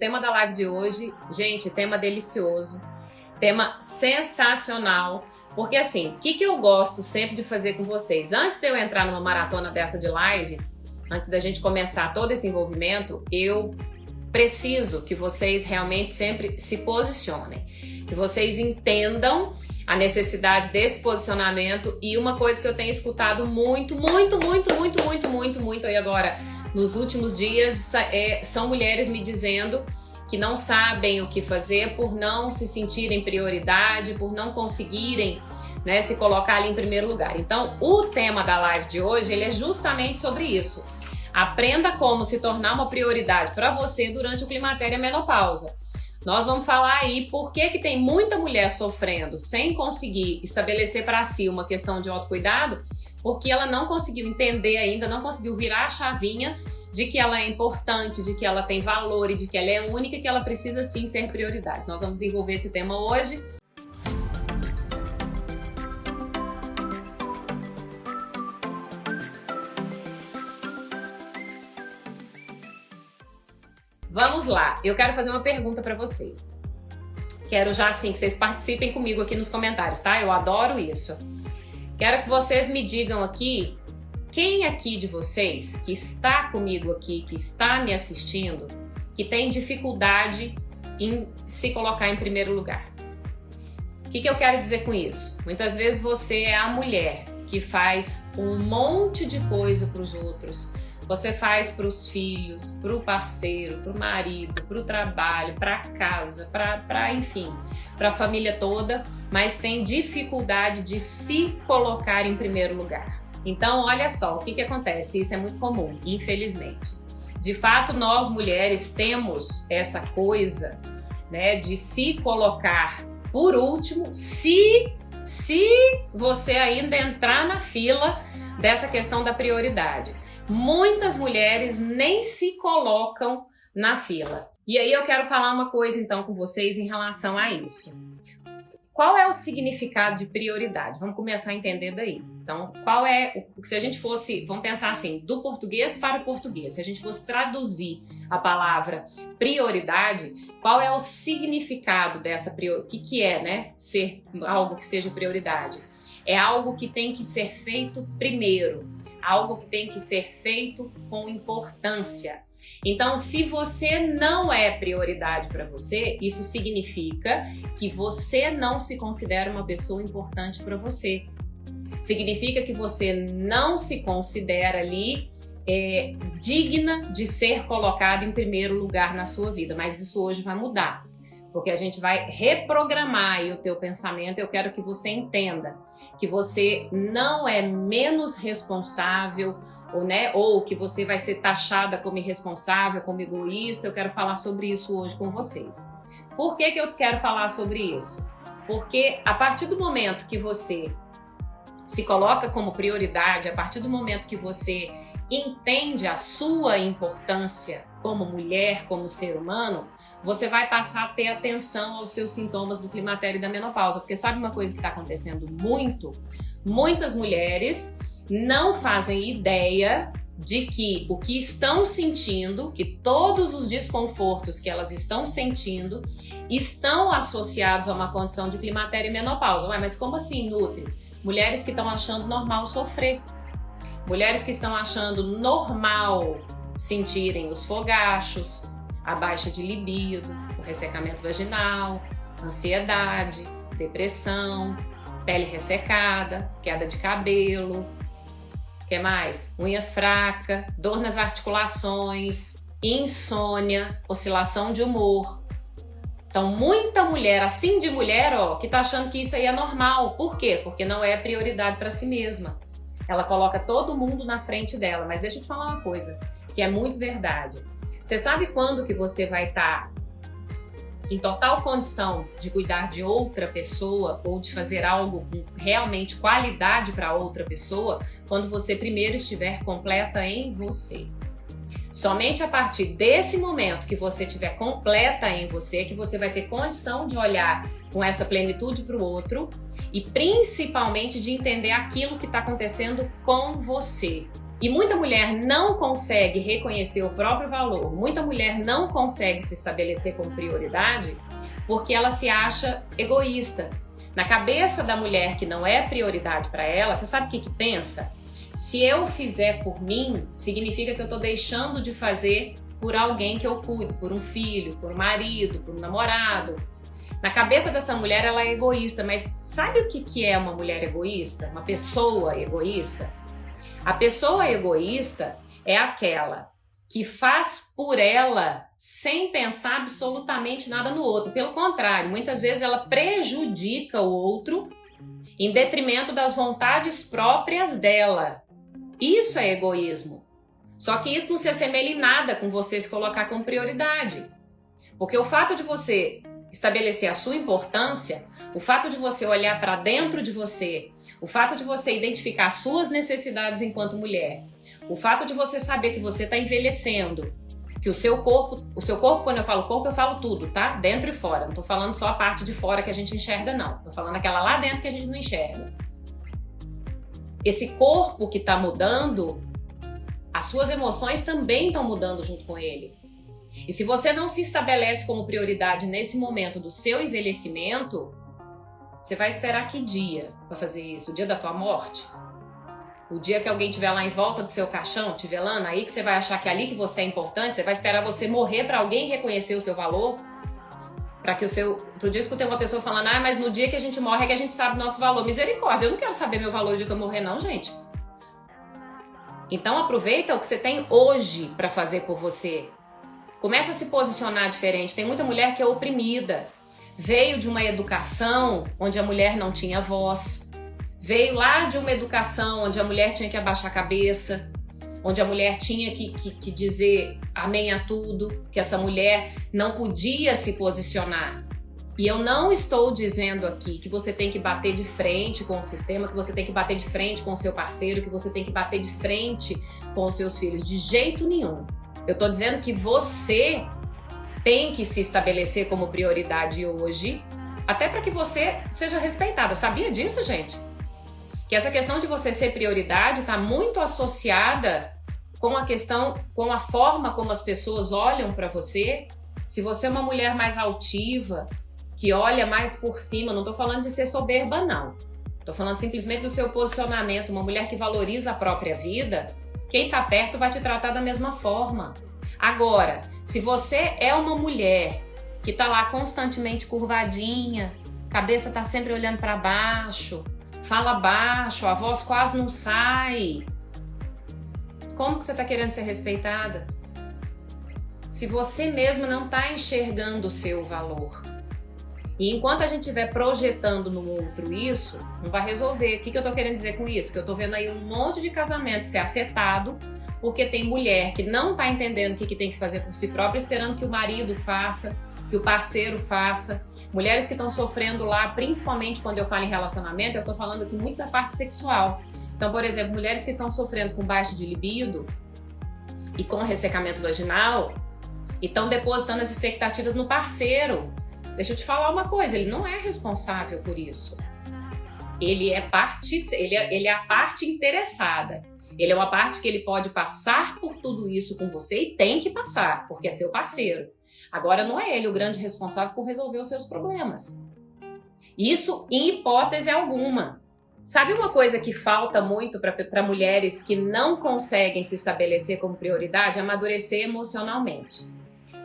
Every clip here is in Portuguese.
Tema da live de hoje, gente, tema delicioso, tema sensacional, porque assim, o que eu gosto sempre de fazer com vocês? Antes de eu entrar numa maratona dessa de lives, antes da gente começar todo esse envolvimento, eu preciso que vocês realmente sempre se posicionem, que vocês entendam a necessidade desse posicionamento. E uma coisa que eu tenho escutado muito aí agora nos últimos dias são mulheres me dizendo que não sabem o que fazer por não se sentirem prioridade, por não conseguirem, né, se colocar ali em primeiro lugar. Então, o tema da live de hoje, ele é justamente sobre isso. Aprenda como se tornar uma prioridade para você durante o climatério e a menopausa. Nós vamos falar aí por que tem muita mulher sofrendo sem conseguir estabelecer para si uma questão de autocuidado, porque ela não conseguiu entender ainda, não conseguiu virar a chavinha de que ela é importante, de que ela tem valor e de que ela é única e que ela precisa sim ser prioridade. Nós vamos desenvolver esse tema hoje. Vamos lá, eu quero fazer uma pergunta para vocês. Quero já assim que vocês participem comigo aqui nos comentários, tá? Eu adoro isso. Quero que vocês me digam aqui, quem aqui de vocês que está comigo aqui, que está me assistindo, que tem dificuldade em se colocar em primeiro lugar? O que eu quero dizer com isso? Muitas vezes você é a mulher que faz um monte de coisa para os outros. Você faz para os filhos, para o parceiro, para o marido, para o trabalho, para a casa, enfim, para a família toda, mas tem dificuldade de se colocar em primeiro lugar. Então, olha só, o que acontece? Isso é muito comum, infelizmente. De fato, nós mulheres temos essa coisa, né, de se colocar por último, se você ainda entrar na fila dessa questão da prioridade. Muitas mulheres nem se colocam na fila. E aí eu quero falar uma coisa então com vocês em relação a isso. Qual é o significado de prioridade? Vamos começar a entender daí. Então, qual é, se a gente fosse, vamos pensar assim, do português para o português, se a gente fosse traduzir a palavra prioridade, qual é o significado dessa prioridade? O que é, né, ser algo que seja prioridade? É algo que tem que ser feito primeiro, algo que tem que ser feito com importância. Então, se você não é prioridade para você, isso significa que você não se considera uma pessoa importante para você. Significa que você não se considera ali digna de ser colocado em primeiro lugar na sua vida. Mas isso hoje vai mudar, porque a gente vai reprogramar aí o teu pensamento. Eu quero que você entenda que você não é menos responsável, ou que você vai ser taxada como irresponsável, como egoísta. Eu quero falar sobre isso hoje com vocês. Por que eu quero falar sobre isso? Porque a partir do momento que você se coloca como prioridade, a partir do momento que você entende a sua importância como mulher, como ser humano, você vai passar a ter atenção aos seus sintomas do climatério e da menopausa. Porque sabe uma coisa que está acontecendo muito? Muitas mulheres não fazem ideia de que o que estão sentindo, que todos os desconfortos que elas estão sentindo, estão associados a uma condição de climatério e menopausa. Ué, mas como assim, Nutri? Mulheres que estão achando normal sofrer. Mulheres que estão achando normal sentirem os fogachos, a baixa de libido, o ressecamento vaginal, ansiedade, depressão, pele ressecada, queda de cabelo, o que mais? Unha fraca, dor nas articulações, insônia, oscilação de humor. Então, muita mulher, assim de mulher, que tá achando que isso aí é normal. Por quê? Porque não é prioridade para si mesma. Ela coloca todo mundo na frente dela. Mas deixa eu te falar uma coisa, que é muito verdade. Você sabe quando que você vai estar em total condição de cuidar de outra pessoa ou de fazer algo com realmente qualidade para outra pessoa? Quando você primeiro estiver completa em você. Somente a partir desse momento que você estiver completa em você, que você vai ter condição de olhar com essa plenitude para o outro e principalmente de entender aquilo que está acontecendo com você. E muita mulher não consegue reconhecer o próprio valor, muita mulher não consegue se estabelecer como prioridade porque ela se acha egoísta. Na cabeça da mulher que não é prioridade para ela, você sabe o que pensa? Se eu fizer por mim, significa que eu estou deixando de fazer por alguém que eu cuido, por um filho, por um marido, por um namorado. Na cabeça dessa mulher, ela é egoísta, mas sabe o que é uma mulher egoísta? Uma pessoa egoísta? A pessoa egoísta é aquela que faz por ela sem pensar absolutamente nada no outro. Pelo contrário, muitas vezes ela prejudica o outro em detrimento das vontades próprias dela. Isso é egoísmo. Só que isso não se assemelha em nada com você se colocar como prioridade. Porque o fato de você estabelecer a sua importância, o fato de você olhar para dentro de você, o fato de você identificar as suas necessidades enquanto mulher, o fato de você saber que você está envelhecendo, que o seu corpo, quando eu falo corpo, eu falo tudo, tá? Dentro e fora. Não tô falando só a parte de fora que a gente enxerga, não. Tô falando aquela lá dentro que a gente não enxerga. Esse corpo que tá mudando, as suas emoções também estão mudando junto com ele. E se você não se estabelece como prioridade nesse momento do seu envelhecimento, você vai esperar que dia para fazer isso? O dia da tua morte? O dia que alguém estiver lá em volta do seu caixão, te velando, aí que você vai achar que é ali que você é importante, você vai esperar você morrer para alguém reconhecer o seu valor? Para que o seu... Outro dia eu escutei uma pessoa falando, mas no dia que a gente morre é que a gente sabe o nosso valor. Misericórdia, eu não quero saber meu valor no dia que eu morrer não, gente. Então aproveita o que você tem hoje para fazer por você. Começa a se posicionar diferente. Tem muita mulher que é oprimida. Veio de uma educação onde a mulher não tinha voz. Veio lá de uma educação onde a mulher tinha que abaixar a cabeça, onde a mulher tinha que dizer amém a tudo, que essa mulher não podia se posicionar. E eu não estou dizendo aqui que você tem que bater de frente com o sistema, que você tem que bater de frente com o seu parceiro, que você tem que bater de frente com os seus filhos. De jeito nenhum. Eu estou dizendo que você tem que se estabelecer como prioridade hoje, até para que você seja respeitada. Sabia disso, gente? Que essa questão de você ser prioridade está muito associada com a questão, com a forma como as pessoas olham para você. Se você é uma mulher mais altiva, que olha mais por cima, não estou falando de ser soberba, não. Estou falando simplesmente do seu posicionamento, uma mulher que valoriza a própria vida, quem está perto vai te tratar da mesma forma. Agora, se você é uma mulher que está lá constantemente curvadinha, cabeça está sempre olhando para baixo, fala baixo, a voz quase não sai. Como que você está querendo ser respeitada? Se você mesma não está enxergando o seu valor. E enquanto a gente estiver projetando no outro isso, não vai resolver. O que eu estou querendo dizer com isso? Que eu estou vendo aí um monte de casamento ser afetado porque tem mulher que não está entendendo o que tem que fazer por si própria, esperando que o marido faça, que o parceiro faça. Mulheres que estão sofrendo lá, principalmente quando eu falo em relacionamento, eu estou falando aqui muito da parte sexual. Então, por exemplo, mulheres que estão sofrendo com baixa de libido e com ressecamento vaginal e estão depositando as expectativas no parceiro. Deixa eu te falar uma coisa, ele não é responsável por isso. Ele é a parte interessada. Ele é uma parte que ele pode passar por tudo isso com você e tem que passar, porque é seu parceiro. Agora não é ele o grande responsável por resolver os seus problemas. Isso em hipótese alguma. Sabe uma coisa que falta muito para mulheres que não conseguem se estabelecer como prioridade? Amadurecer emocionalmente.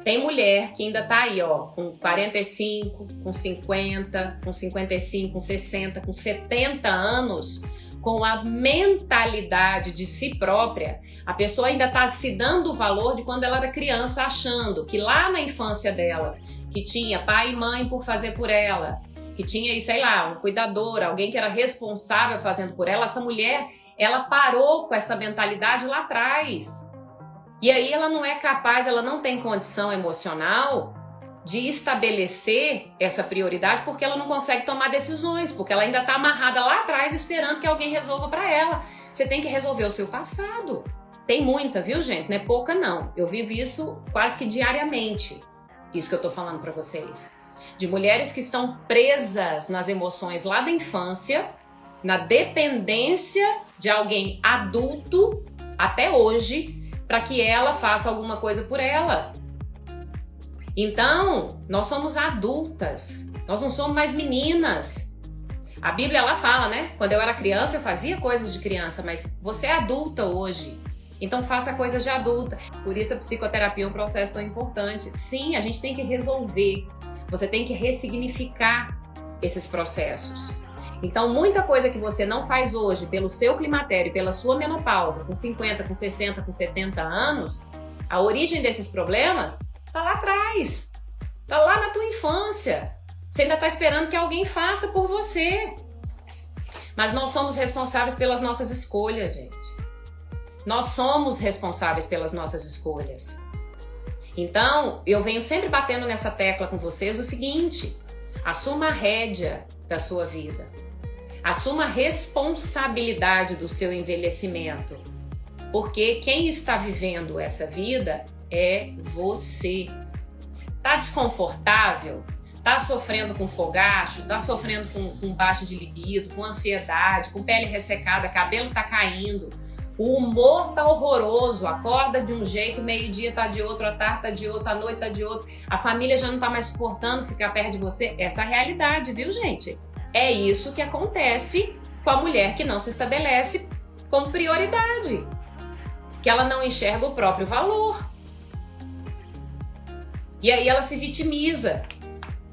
Tem mulher que ainda tá aí, com 45, com 50, com 55, com 60, com 70 anos, com a mentalidade de si própria. A pessoa ainda tá se dando o valor de quando ela era criança, achando que lá na infância dela, que tinha pai e mãe por fazer por ela, que tinha, sei lá, um cuidador, alguém que era responsável fazendo por ela, essa mulher, ela parou com essa mentalidade lá atrás. E aí ela não é capaz, ela não tem condição emocional de estabelecer essa prioridade porque ela não consegue tomar decisões, porque ela ainda está amarrada lá atrás esperando que alguém resolva para ela. Você tem que resolver o seu passado. Tem muita, viu, gente? Não é pouca, não. Eu vivo isso quase que diariamente, isso que eu tô falando para vocês. De mulheres que estão presas nas emoções lá da infância, na dependência de alguém adulto até hoje para que ela faça alguma coisa por ela. Então, nós somos adultas, nós não somos mais meninas. A Bíblia, ela fala, né? Quando eu era criança, eu fazia coisas de criança, mas você é adulta hoje. Então faça coisas de adulta. Por isso a psicoterapia é um processo tão importante. Sim, a gente tem que resolver. Você tem que ressignificar esses processos. Então muita coisa que você não faz hoje pelo seu climatério, pela sua menopausa, com 50, com 60, com 70 anos, a origem desses problemas tá lá atrás. Tá lá na tua infância. Você ainda tá esperando que alguém faça por você. Mas nós somos responsáveis pelas nossas escolhas, gente. Nós somos responsáveis pelas nossas escolhas. Então, eu venho sempre batendo nessa tecla com vocês o seguinte: assuma a rédea da sua vida. Assuma a responsabilidade do seu envelhecimento. Porque quem está vivendo essa vida é você. Tá desconfortável? Tá sofrendo com fogacho? Tá sofrendo com baixa de libido, com ansiedade, com pele ressecada, cabelo tá caindo? O humor tá horroroso, acorda de um jeito, meio-dia tá de outro, à tarde tá de outro, à noite tá de outro, a família já não tá mais suportando ficar perto de você. Essa é a realidade, viu, gente? É isso que acontece com a mulher que não se estabelece como prioridade, que ela não enxerga o próprio valor. E aí ela se vitimiza.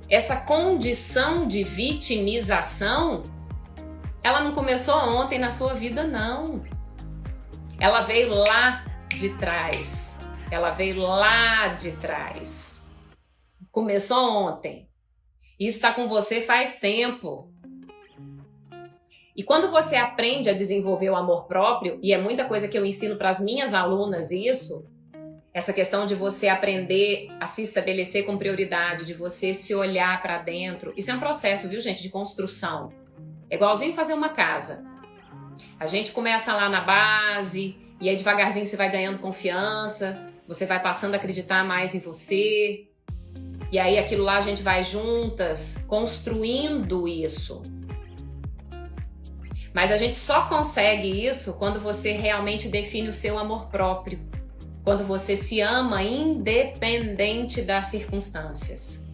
Essa condição de vitimização, ela não começou ontem na sua vida, não. Ela veio lá de trás. Ela veio lá de trás. Começou ontem. Isso está com você faz tempo. E quando você aprende a desenvolver o amor próprio, e é muita coisa que eu ensino para as minhas alunas isso, essa questão de você aprender a se estabelecer com prioridade, de você se olhar para dentro, isso é um processo, viu, gente, de construção. É igualzinho fazer uma casa. A gente começa lá na base, e aí devagarzinho você vai ganhando confiança, você vai passando a acreditar mais em você, e aí aquilo lá a gente vai juntas construindo isso. Mas a gente só consegue isso quando você realmente define o seu amor próprio, quando você se ama independente das circunstâncias.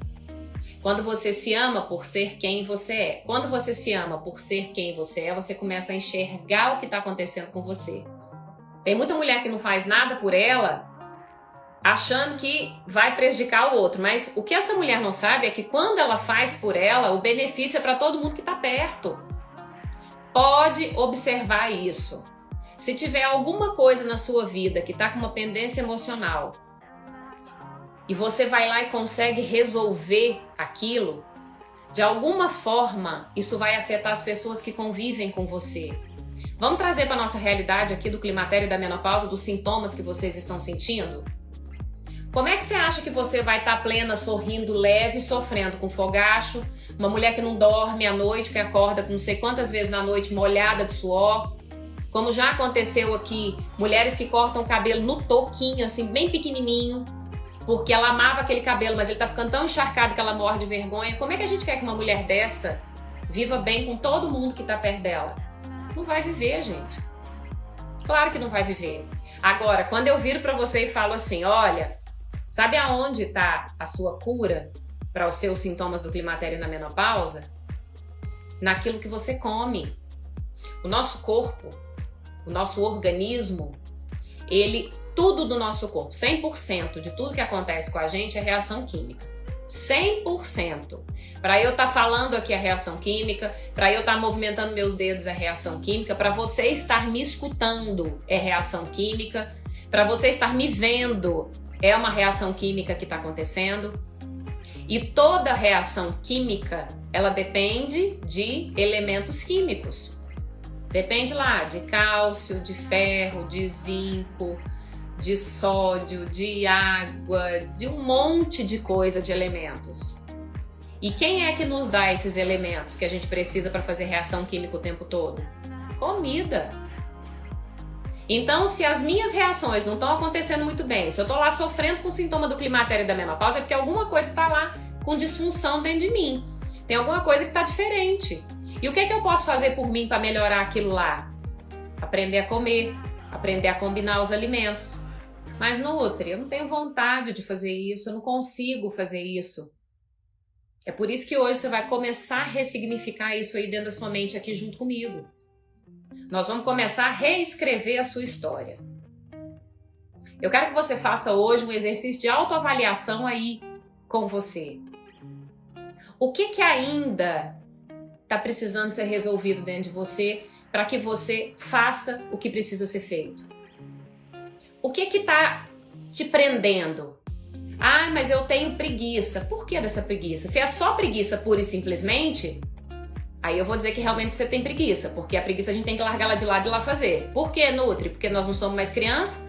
Quando você se ama por ser quem você é. Quando você se ama por ser quem você é, você começa a enxergar o que está acontecendo com você. Tem muita mulher que não faz nada por ela, achando que vai prejudicar o outro. Mas o que essa mulher não sabe é que quando ela faz por ela, o benefício é para todo mundo que está perto. Pode observar isso. Se tiver alguma coisa na sua vida que está com uma pendência emocional e você vai lá e consegue resolver aquilo, de alguma forma isso vai afetar as pessoas que convivem com você. Vamos trazer para a nossa realidade aqui do climatério e da menopausa, dos sintomas que vocês estão sentindo? Como é que você acha que você vai estar plena, sorrindo, leve, sofrendo com fogacho? Uma mulher que não dorme à noite, que acorda com não sei quantas vezes na noite molhada de suor? Como já aconteceu aqui, mulheres que cortam o cabelo no toquinho, assim, bem pequenininho, porque ela amava aquele cabelo, mas ele tá ficando tão encharcado que ela morre de vergonha. Como é que a gente quer que uma mulher dessa viva bem com todo mundo que tá perto dela? Não vai viver, gente. Claro que não vai viver. Agora, quando eu viro pra você e falo assim, olha, sabe aonde tá a sua cura para os seus sintomas do climatério e na menopausa? Naquilo que você come. O nosso corpo, o nosso organismo, tudo do nosso corpo, 100% de tudo que acontece com a gente é reação química. 100%. Para eu estar falando aqui a reação química, para eu estar movimentando meus dedos é reação química, para você estar me escutando é reação química, para você estar me vendo é uma reação química que está acontecendo. E toda reação química, ela depende de elementos químicos. Depende lá de cálcio, de ferro, de zinco, de sódio, de água, de um monte de coisa, de elementos. E quem é que nos dá esses elementos que a gente precisa para fazer reação química o tempo todo? Comida. Então, se as minhas reações não estão acontecendo muito bem, se eu estou lá sofrendo com o sintoma do climatério e da menopausa, é porque alguma coisa está lá com disfunção dentro de mim. Tem alguma coisa que está diferente. E o que é que eu posso fazer por mim para melhorar aquilo lá? Aprender a comer, aprender a combinar os alimentos. Mas, Nutri, eu não tenho vontade de fazer isso, eu não consigo fazer isso. É por isso que hoje você vai começar a ressignificar isso aí dentro da sua mente aqui junto comigo. Nós vamos começar a reescrever a sua história. Eu quero que você faça hoje um exercício de autoavaliação aí com você. O que ainda está precisando ser resolvido dentro de você para que você faça o que precisa ser feito? O que está te prendendo? Ah, mas eu tenho preguiça. Por que dessa preguiça? Se é só preguiça pura e simplesmente, aí eu vou dizer que realmente você tem preguiça, porque a preguiça a gente tem que largar ela de lado e ir lá fazer. Por que, Nutri? Porque nós não somos mais criança?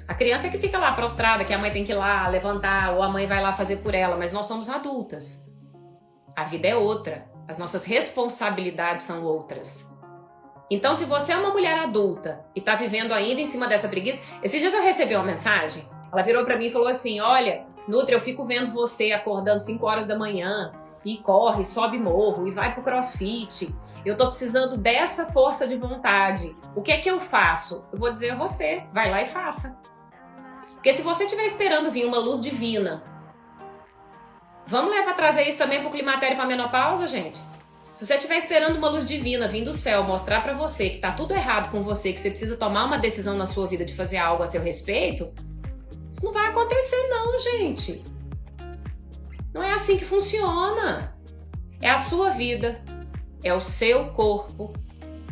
A criança é que fica lá prostrada, que a mãe tem que ir lá levantar, ou a mãe vai lá fazer por ela, mas nós somos adultas. A vida é outra. As nossas responsabilidades são outras. Então, se você é uma mulher adulta e tá vivendo ainda em cima dessa preguiça... Esses dias eu recebi uma mensagem, ela virou pra mim e falou assim, olha, Nutri, eu fico vendo você acordando 5 horas da manhã e corre, sobe morro e vai pro crossfit. Eu tô precisando dessa força de vontade. O que é que eu faço? Eu vou dizer a você, vai lá e faça. Porque se você estiver esperando vir uma luz divina, vamos trazer isso também pro climatério e pra menopausa, gente? Se você estiver esperando uma luz divina vir do céu mostrar pra você que tá tudo errado com você, que você precisa tomar uma decisão na sua vida de fazer algo a seu respeito, isso não vai acontecer não, gente. Não é assim que funciona. É a sua vida, é o seu corpo,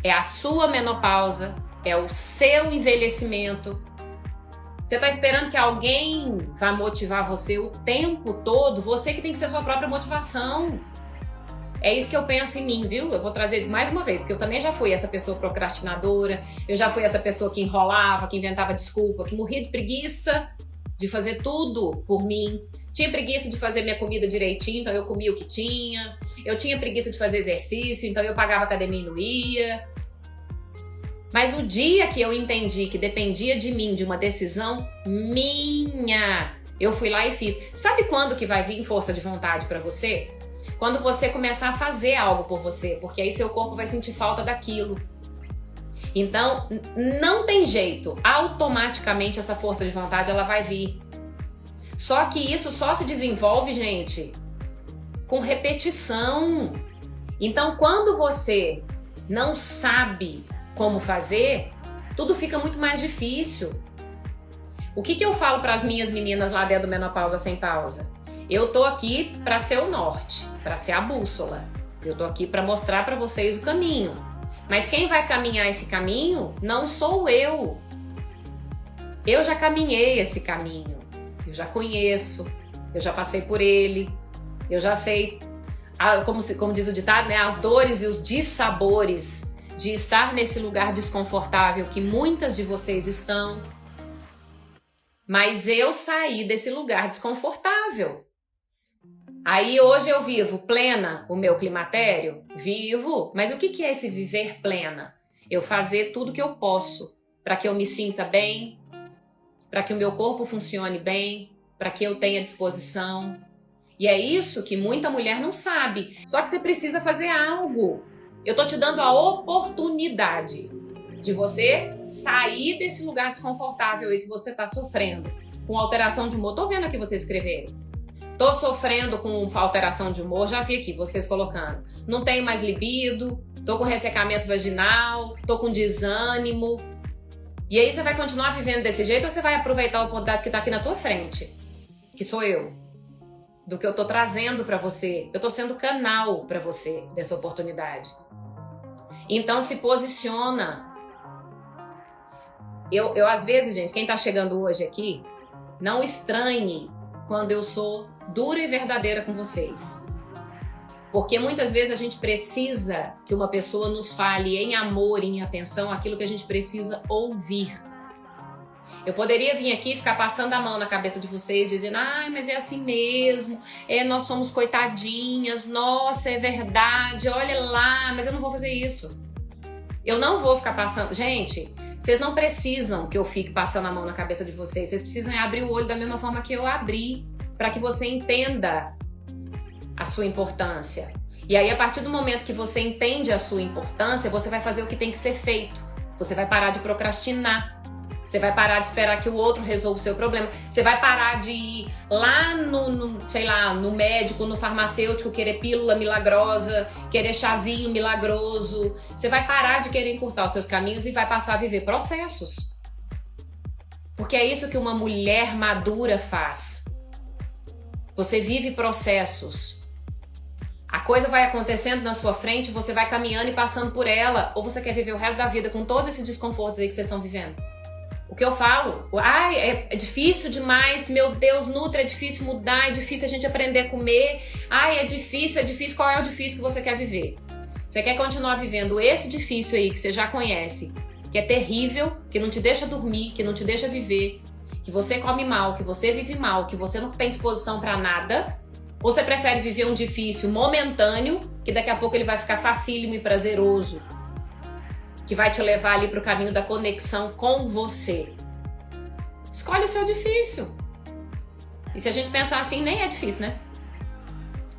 é a sua menopausa, é o seu envelhecimento. Você tá esperando que alguém vá motivar você o tempo todo? Você que tem que ser sua própria motivação. É isso que eu penso em mim, viu? Eu vou trazer mais uma vez, porque eu também já fui essa pessoa procrastinadora, eu já fui essa pessoa que enrolava, que inventava desculpa, que morria de preguiça de fazer tudo por mim. Tinha preguiça de fazer minha comida direitinho, então eu comia o que tinha. Eu tinha preguiça de fazer exercício, então eu pagava academia e não ia. Mas o dia que eu entendi que dependia de mim, de uma decisão minha, eu fui lá e fiz. Sabe quando que vai vir força de vontade pra você? Quando você começar a fazer algo por você, porque aí seu corpo vai sentir falta daquilo. Então, não tem jeito. Automaticamente essa força de vontade ela vai vir. Só que isso só se desenvolve, gente, com repetição. Então, quando você não sabe como fazer, tudo fica muito mais difícil. O que eu falo para as minhas meninas lá dentro do Menopausa Sem Pausa? Eu tô aqui para ser o norte, para ser a bússola. Eu tô aqui para mostrar para vocês o caminho. Mas quem vai caminhar esse caminho não sou eu. Eu já caminhei esse caminho. Eu já conheço, eu já passei por ele, eu já sei, como diz o ditado, né, as dores e os dissabores de estar nesse lugar desconfortável que muitas de vocês estão. Mas eu saí desse lugar desconfortável. Aí hoje eu vivo plena o meu climatério? Vivo. Mas o que é esse viver plena? Eu fazer tudo que eu posso para que eu me sinta bem, para que o meu corpo funcione bem, para que eu tenha disposição. E é isso que muita mulher não sabe. Só que você precisa fazer algo. Eu tô te dando a oportunidade de você sair desse lugar desconfortável aí que você tá sofrendo. Com alteração de humor. Tô vendo aqui vocês escreverem. Tô sofrendo com alteração de humor. Já vi aqui vocês colocando. Não tenho mais libido. Tô com ressecamento vaginal. Tô com desânimo. E aí você vai continuar vivendo desse jeito ou você vai aproveitar a oportunidade que tá aqui na tua frente? Que sou eu. Do que eu tô trazendo pra você. Eu tô sendo canal pra você dessa oportunidade. Então se posiciona. Eu às vezes, gente, quem tá chegando hoje aqui, não estranhe quando eu sou dura e verdadeira com vocês. Porque muitas vezes a gente precisa que uma pessoa nos fale em amor, em atenção, aquilo que a gente precisa ouvir. Eu poderia vir aqui e ficar passando a mão na cabeça de vocês, dizendo, ai, mas é assim mesmo, nós somos coitadinhas, nossa, é verdade, olha lá, mas eu não vou fazer isso. Eu não vou ficar passando... Gente, vocês não precisam que eu fique passando a mão na cabeça de vocês, vocês precisam abrir o olho da mesma forma que eu abri, para que você entenda a sua importância. E aí, a partir do momento que você entende a sua importância, você vai fazer o que tem que ser feito. Você vai parar de procrastinar. Você vai parar de esperar que o outro resolva o seu problema. Você vai parar de ir lá sei lá, no médico, no farmacêutico, querer pílula milagrosa, querer chazinho milagroso. Você vai parar de querer encurtar os seus caminhos e vai passar a viver processos. Porque é isso que uma mulher madura faz. Você vive processos. A coisa vai acontecendo na sua frente, você vai caminhando e passando por ela. Ou você quer viver o resto da vida com todos esses desconfortos aí que vocês estão vivendo? O que eu falo? Ai, é difícil demais, meu Deus, Nutri, é difícil mudar, é difícil a gente aprender a comer. Ai, é difícil, qual é o difícil que você quer viver? Você quer continuar vivendo esse difícil aí que você já conhece, que é terrível, que não te deixa dormir, que não te deixa viver, que você come mal, que você vive mal, que você não tem disposição pra nada? Ou você prefere viver um difícil momentâneo, que daqui a pouco ele vai ficar facílimo e prazeroso, que vai te levar ali pro caminho da conexão com você? Escolhe o seu difícil. E se a gente pensar assim, nem é difícil, né?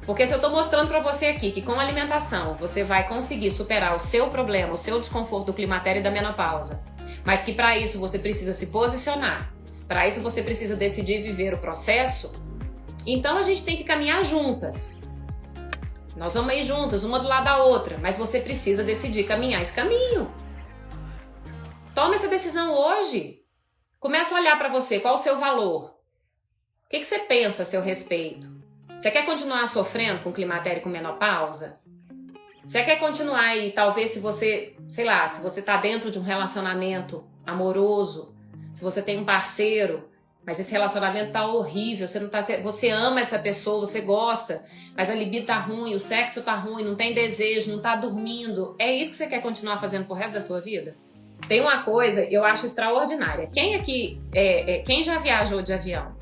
Porque se eu tô mostrando pra você aqui que com alimentação você vai conseguir superar o seu problema, o seu desconforto do climatério e da menopausa, mas que pra isso você precisa se posicionar, pra isso você precisa decidir viver o processo, então a gente tem que caminhar juntas. Nós vamos ir juntas, uma do lado da outra, mas você precisa decidir caminhar esse caminho. Toma essa decisão hoje. Começa a olhar para você, qual o seu valor? O que você pensa a seu respeito? Você quer continuar sofrendo com climatério e com menopausa? Você quer continuar aí, talvez se você, sei lá, se você tá dentro de um relacionamento amoroso, se você tem um parceiro, mas esse relacionamento tá horrível, você ama essa pessoa, você gosta, mas a libido tá ruim, o sexo tá ruim, não tem desejo, não tá dormindo. É isso que você quer continuar fazendo pro resto da sua vida? Tem uma coisa, eu acho extraordinária. Quem aqui, quem já viajou de avião?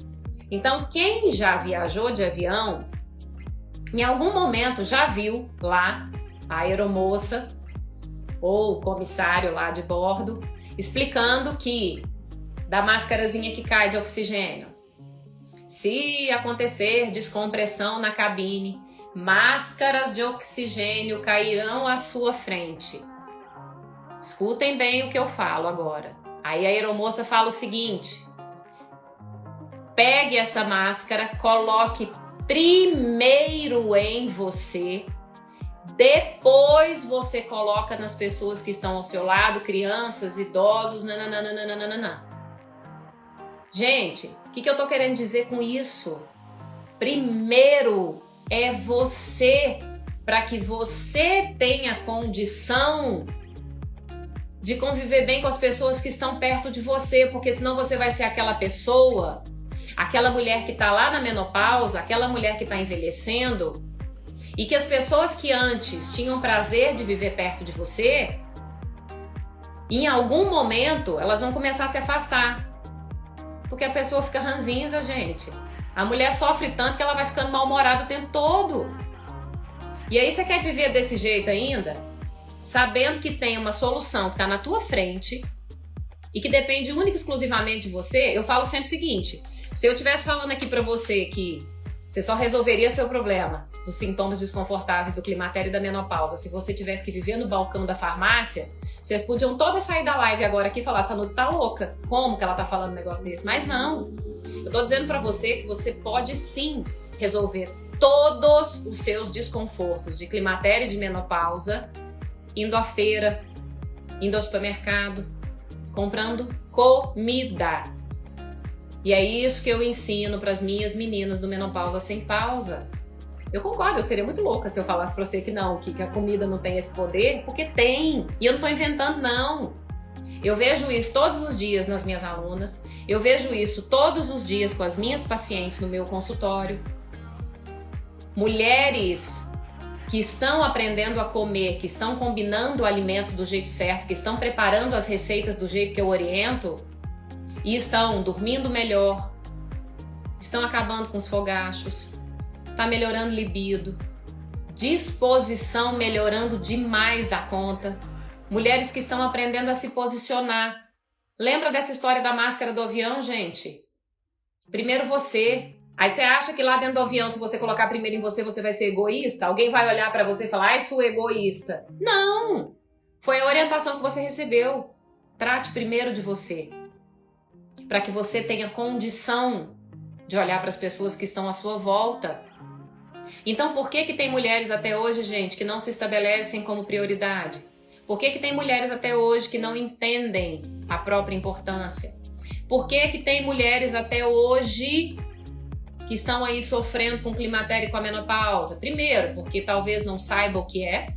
Então, quem já viajou de avião, em algum momento já viu lá a aeromoça ou o comissário lá de bordo explicando que da máscarazinha que cai de oxigênio, se acontecer descompressão na cabine, máscaras de oxigênio cairão à sua frente. Escutem bem o que eu falo agora. Aí a aeromoça fala o seguinte: pegue essa máscara, coloque primeiro em você, depois você coloca nas pessoas que estão ao seu lado, crianças, idosos, nananana. Gente, o que eu tô querendo dizer com isso? Primeiro é você, para que você tenha condição de conviver bem com as pessoas que estão perto de você, porque senão você vai ser aquela pessoa, aquela mulher que tá lá na menopausa, aquela mulher que tá envelhecendo, e que as pessoas que antes tinham prazer de viver perto de você, em algum momento elas vão começar a se afastar. Porque a pessoa fica ranzinza, gente. A mulher sofre tanto que ela vai ficando mal-humorada o tempo todo. E aí você quer viver desse jeito ainda? Sabendo que tem uma solução que está na tua frente e que depende única e exclusivamente de você. Eu falo sempre o seguinte: se eu estivesse falando aqui para você que você só resolveria seu problema dos sintomas desconfortáveis do climatério e da menopausa se você tivesse que viver no balcão da farmácia, vocês podiam todas sair da live agora aqui e falar: essa Nutri tá louca, como que ela tá falando um negócio desse? Mas não, eu tô dizendo pra você que você pode sim resolver todos os seus desconfortos de climatério e de menopausa indo à feira, indo ao supermercado, comprando comida. E é isso que eu ensino para as minhas meninas do Menopausa Sem Pausa. Eu concordo, eu seria muito louca se eu falasse pra você que não, que a comida não tem esse poder, porque tem. E eu não tô inventando, não. Eu vejo isso todos os dias nas minhas alunas, eu vejo isso todos os dias com as minhas pacientes no meu consultório. Mulheres que estão aprendendo a comer, que estão combinando alimentos do jeito certo, que estão preparando as receitas do jeito que eu oriento, e estão dormindo melhor, estão acabando com os fogachos, tá melhorando libido, disposição melhorando demais da conta, mulheres que estão aprendendo a se posicionar. Lembra dessa história da máscara do avião, gente? Primeiro você. Aí você acha que lá dentro do avião, se você colocar primeiro em você, você vai ser egoísta? Alguém vai olhar pra você e falar: ai, sua egoísta. Não! Foi a orientação que você recebeu. Trate primeiro de você. para que você tenha condição de olhar para as pessoas que estão à sua volta. Então, por que tem mulheres até hoje, gente, que não se estabelecem como prioridade? Por que tem mulheres até hoje que não entendem a própria importância? Por que tem mulheres até hoje que estão aí sofrendo com o climatério e com a menopausa? Primeiro, porque talvez não saiba o que é.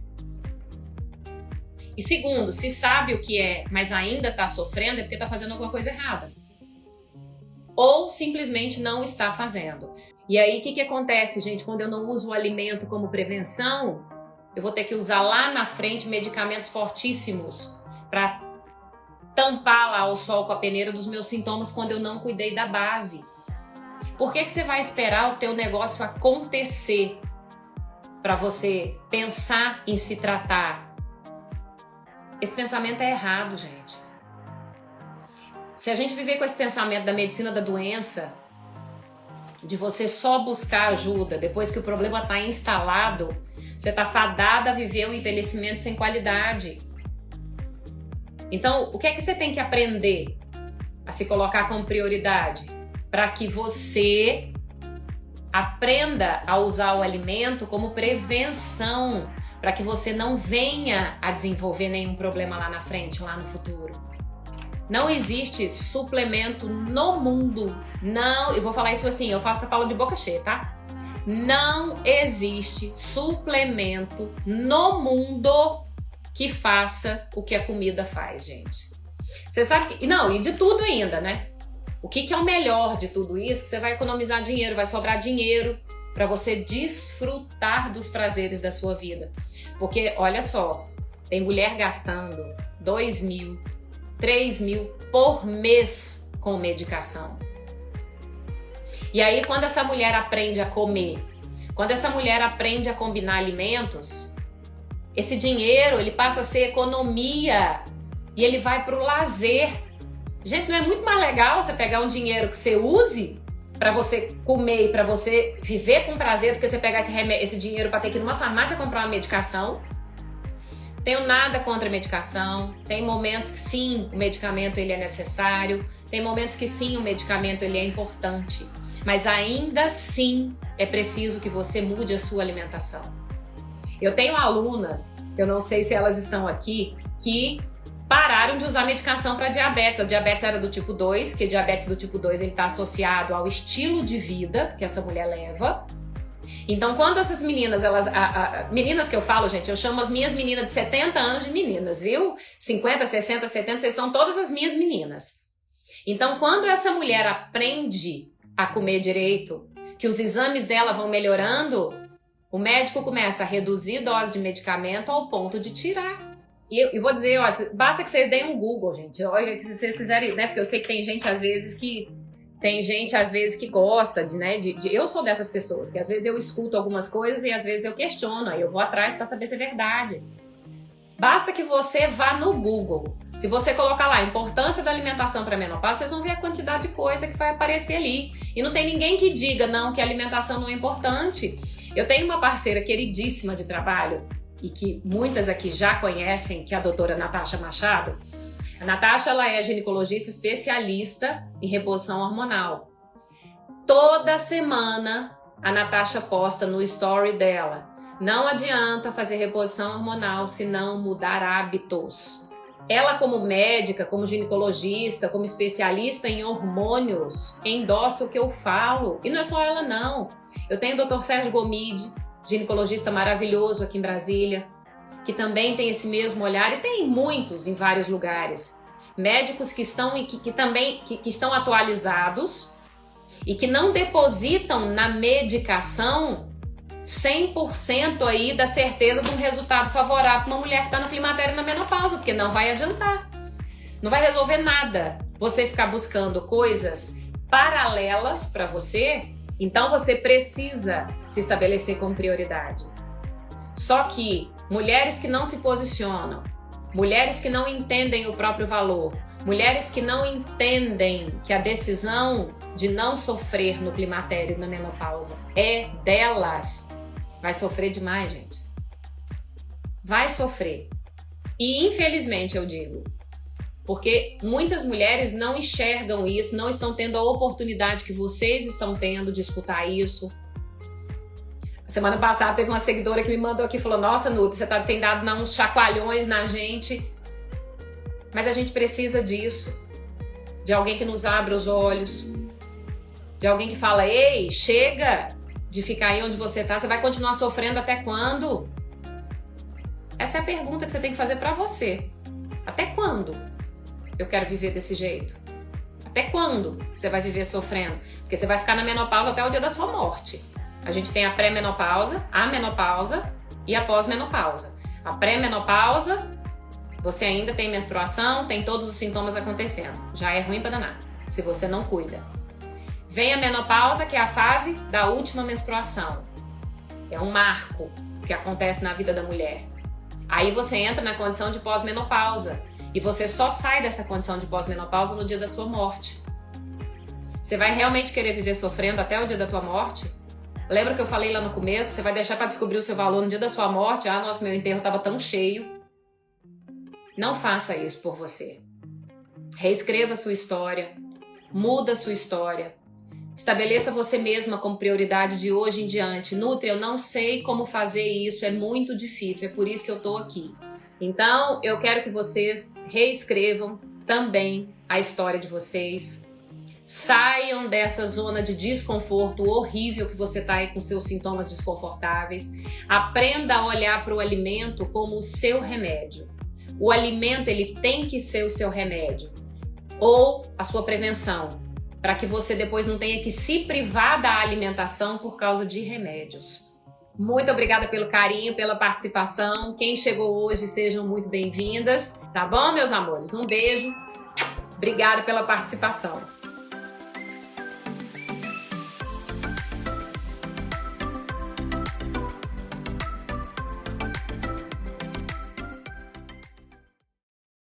E segundo, se sabe o que é, mas ainda está sofrendo, é porque está fazendo alguma coisa errada. Ou simplesmente não está fazendo. E aí, o que acontece, gente? Quando eu não uso o alimento como prevenção, eu vou ter que usar lá na frente medicamentos fortíssimos para tampar lá o sol com a peneira dos meus sintomas quando eu não cuidei da base. Por que você vai esperar o teu negócio acontecer para você pensar em se tratar? Esse pensamento é errado, gente. Se a gente viver com esse pensamento da medicina da doença, de você só buscar ajuda depois que o problema está instalado, você está fadada a viver um envelhecimento sem qualidade. Então, o que é que você tem que aprender a se colocar como prioridade? Para que você aprenda a usar o alimento como prevenção, para que você não venha a desenvolver nenhum problema lá na frente, lá no futuro. Não existe suplemento no mundo. Não, eu vou falar isso assim, eu falo de boca cheia, tá? Não existe suplemento no mundo que faça o que a comida faz, gente. Você sabe que... Não, e de tudo ainda, né? O que é o melhor de tudo isso? Que você vai economizar dinheiro, vai sobrar dinheiro para você desfrutar dos prazeres da sua vida. Porque, olha só, tem mulher gastando 2.000, 3.000 por mês com medicação. E aí, quando essa mulher aprende a comer, quando essa mulher aprende a combinar alimentos, esse dinheiro ele passa a ser economia e ele vai para o lazer. Gente, não é muito mais legal você pegar um dinheiro que você use para você comer e para você viver com prazer do que você pegar esse dinheiro para ter que ir numa farmácia comprar uma medicação? Tenho nada contra a medicação. Tem momentos que sim, o medicamento ele é necessário. Tem momentos que sim, o medicamento ele é importante. Mas ainda assim é preciso que você mude a sua alimentação. Eu tenho alunas, eu não sei se elas estão aqui, que pararam de usar medicação para diabetes. A diabetes era do tipo 2, que diabetes do tipo 2 ele está associado ao estilo de vida que essa mulher leva. Então, quando essas meninas, meninas que eu falo, gente, eu chamo as minhas meninas de 70 anos de meninas, viu? 50, 60, 70, vocês são todas as minhas meninas. Então, quando essa mulher aprende a comer direito, que os exames dela vão melhorando, o médico começa a reduzir dose de medicamento ao ponto de tirar. E vou dizer, ó, basta que vocês deem um Google, gente. Olha, se vocês quiserem, né? Porque eu sei que tem gente, às vezes, que gosta eu sou dessas pessoas, que às vezes eu escuto algumas coisas e às vezes eu questiono, aí eu vou atrás para saber se é verdade. Basta que você vá no Google. Se você colocar lá importância da alimentação para menopausa, vocês vão ver a quantidade de coisa que vai aparecer ali. E não tem ninguém que diga, não, que a alimentação não é importante. Eu tenho uma parceira queridíssima de trabalho, e que muitas aqui já conhecem, que é a doutora Natasha Machado. A Natasha, ela é ginecologista especialista em reposição hormonal. Toda semana a Natasha posta no story dela: não adianta fazer reposição hormonal se não mudar hábitos. Ela, como médica, como ginecologista, como especialista em hormônios, endossa o que eu falo. E não é só ela, não. Eu tenho o Dr. Sérgio Gomide, ginecologista maravilhoso aqui em Brasília, que também tem esse mesmo olhar, e tem muitos em vários lugares. Médicos que estão atualizados e que não depositam na medicação 100% aí da certeza de um resultado favorável para uma mulher que está no climatério e na menopausa, porque não vai adiantar. Não vai resolver nada você ficar buscando coisas paralelas para você. Então você precisa se estabelecer como prioridade. Só que mulheres que não se posicionam, mulheres que não entendem o próprio valor, mulheres que não entendem que a decisão de não sofrer no climatério e na menopausa é delas, vai sofrer demais, gente. Vai sofrer. E infelizmente eu digo, Porque muitas mulheres não enxergam isso, não estão tendo a oportunidade que vocês estão tendo de escutar isso. Semana passada teve uma seguidora que me mandou aqui e falou: nossa, Nutri, você tem dado uns chacoalhões na gente. Mas a gente precisa disso. De alguém que nos abra os olhos. De alguém que fala: ei, chega de ficar aí onde você tá. Você vai continuar sofrendo até quando? Essa é a pergunta que você tem que fazer pra você. Até quando eu quero viver desse jeito? Até quando você vai viver sofrendo? Porque você vai ficar na menopausa até o dia da sua morte. A gente tem a pré-menopausa, a menopausa e a pós-menopausa. A pré-menopausa, você ainda tem menstruação, tem todos os sintomas acontecendo. Já é ruim pra danar, se você não cuida. Vem a menopausa, que é a fase da última menstruação. É um marco que acontece na vida da mulher. Aí você entra na condição de pós-menopausa. E você só sai dessa condição de pós-menopausa no dia da sua morte. Você vai realmente querer viver sofrendo até o dia da tua morte? Lembra que eu falei lá no começo? Você vai deixar para descobrir o seu valor no dia da sua morte? Ah, nossa, meu enterro estava tão cheio. Não faça isso por você. Reescreva a sua história. Muda a sua história. Estabeleça você mesma como prioridade de hoje em diante. Nutri, eu não sei como fazer isso, é muito difícil, é por isso que eu tô aqui. Então, eu quero que vocês reescrevam também a história de vocês. Saiam dessa zona de desconforto horrível que você tá aí com seus sintomas desconfortáveis. Aprenda a olhar para o alimento como o seu remédio. O alimento, ele tem que ser o seu remédio ou a sua prevenção, para que você depois não tenha que se privar da alimentação por causa de remédios. Muito obrigada pelo carinho, pela participação. Quem chegou hoje, sejam muito bem-vindas. Tá bom, meus amores? Um beijo. Obrigada pela participação.